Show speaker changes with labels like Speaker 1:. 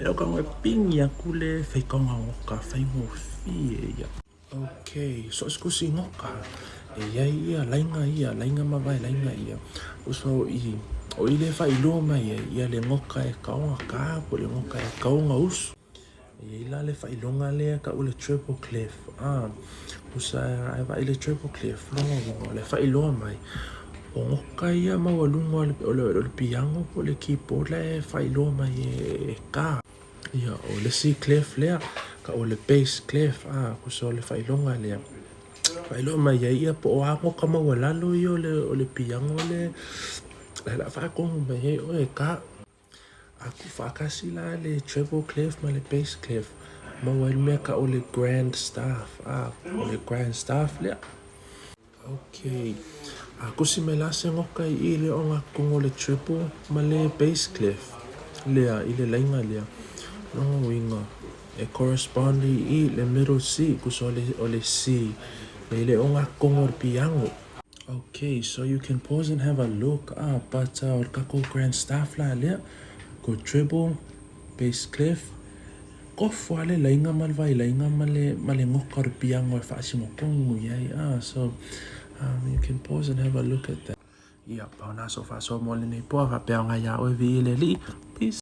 Speaker 1: Leo ka ngoe ping ya kule fai konga ngoka fai mo fie ya. Okay, so skusi ngoka. Ia lainga mawai lainga ia. Uso o ile fai lo mai ia le ngoka e kaunga ka po le ngoka e kaunga us. Ia le fai longa le ka ule triple clef. Usa ai ile triple clef longa le fai lo mai. O ngoka ia mawalunga o le piango po le keyboard le fai lo mai e ka. Ia o le C clef lea ka o le bass clef kuso le failonga lea failonga mai ia po o ako ka mawalalo i o le piango le la whakong mai o e ka aku whakasi la le treble clef ma le bass clef mawal mea ka o le grand staff o le grand staff lea okay aku si me lase ngoka i le o ngakong o le triple ma le bass clef lea i le lainga lea no winga e correspond i le middle C kuso o le C le onga kongo piango. Okay, so you can pause and have a look but or kako grand staff la le go treble bass clef ko fale lainga mal vai lainga male ngoka piango e fa simo kongo yai so you can pause and have a look at that. Yeah, pa na so fa so mo le nei po fa pe nga ya o vi le li. Peace.